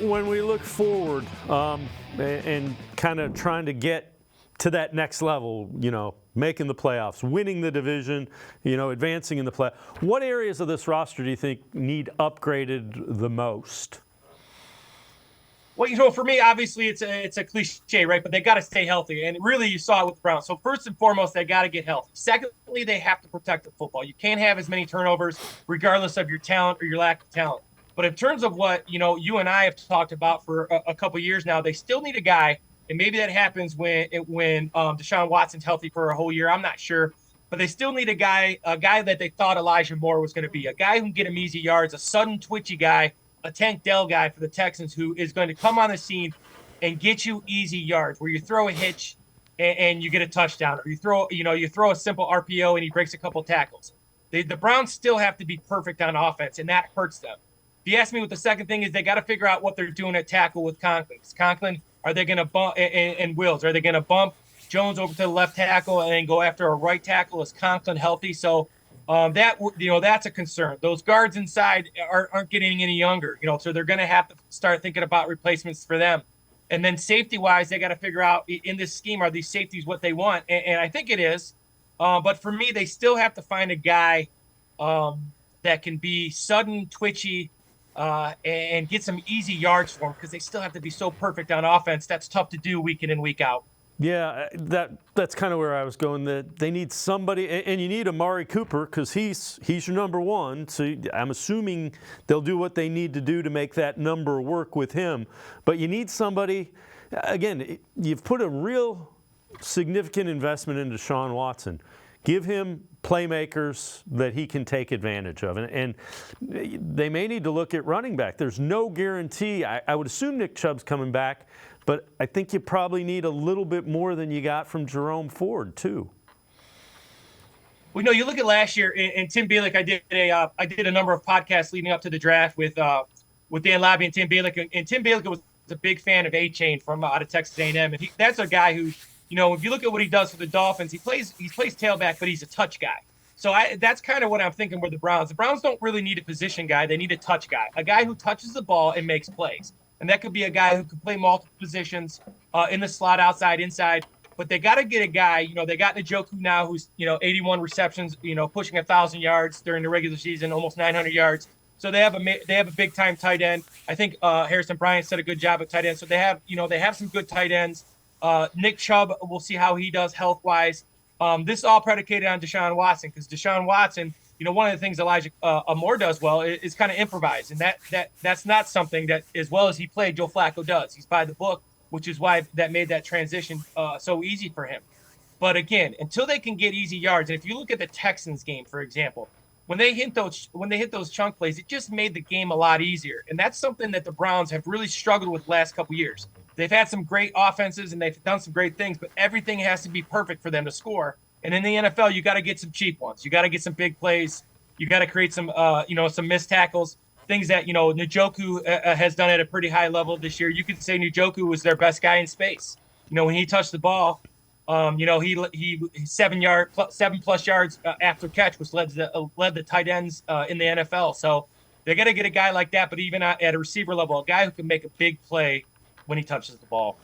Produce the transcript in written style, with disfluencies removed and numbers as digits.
When we look forward and kind of trying to get to that next level, making the playoffs, winning the division, advancing in the play, what areas of this roster do you think need upgraded the most? Well, for me, obviously it's a cliche, right? But they got to stay healthy, and really, you saw it with the Browns. So first and foremost, they got to get healthy. Secondly, they have to protect the football. You can't have as many turnovers, regardless of your talent or your lack of talent. But in terms of what you and I have talked about for a couple of years now, they still need a guy, and maybe that happens when Deshaun Watson's healthy for a whole year. I'm not sure, but they still need a guy that they thought Elijah Moore was going to be, a guy who can get him easy yards, a sudden twitchy guy, a Tank Dell guy for the Texans who is going to come on the scene and get you easy yards where you throw a hitch and you get a touchdown, or you throw a simple RPO and he breaks a couple tackles. The Browns still have to be perfect on offense, and that hurts them. If you ask me what the second thing is, they got to figure out what they're doing at tackle with Conklin. Conklin, are they going to bump and Wills? Are they going to bump Jones over to the left tackle and then go after a right tackle? Is Conklin healthy? So that's a concern. Those guards inside aren't getting any younger, so they're going to have to start thinking about replacements for them. And then safety-wise, they got to figure out in this scheme, are these safeties what they want? And I think it is. But for me, they still have to find a guy that can be sudden, twitchy, and get some easy yards for them, because they still have to be so perfect on offense. That's tough to do week in and week out. Yeah, that's kind of where I was going. That they need somebody, and you need Amari Cooper because he's your number one. So I'm assuming they'll do what they need to do to make that number work with him. But you need somebody. Again, you've put a real significant investment into Deshaun Watson. Give him playmakers that he can take advantage of. And they may need to look at running back. There's no guarantee. I would assume Nick Chubb's coming back, but I think you probably need a little bit more than you got from Jerome Ford, too. Well, you look at last year, and Tim Bielek, I did a number of podcasts leading up to the draft with Dan Labby and Tim Bielek. And Tim Bielek was a big fan of A-Chain from out of Texas A&M. And that's a guy who, if you look at what he does for the Dolphins, he plays tailback, but he's a touch guy. So that's kind of what I'm thinking with the Browns. The Browns don't really need a position guy. They need a touch guy, a guy who touches the ball and makes plays. And that could be a guy who could play multiple positions in the slot, outside, inside. But they got to get a guy, they got Njoku now who's, 81 receptions, pushing 1,000 yards during the regular season, almost 900 yards. So they have a big-time tight end. I think Harrison Bryant did a good job at tight end. So they have some good tight ends. Nick Chubb, we'll see how he does health-wise. This is all predicated on Deshaun Watson, because Deshaun Watson, one of the things Elijah Moore does well is kind of improvise, and that's not something that, as well as he played, Joe Flacco does. He's by the book, which is why that made that transition so easy for him. But again, until they can get easy yards, and if you look at the Texans game, for example, when they hit those chunk plays, it just made the game a lot easier, and that's something that the Browns have really struggled with the last couple years. They've had some great offenses and they've done some great things, but everything has to be perfect for them to score. And in the NFL, you got to get some cheap ones. You got to get some big plays. You got to create some, some missed tackles, things that, Njoku has done at a pretty high level this year. You could say Njoku was their best guy in space. When he touched the ball, he 7+ yards after catch, which led the tight ends in the NFL. So they got to get a guy like that, but even at a receiver level, a guy who can make a big play when he touches the ball.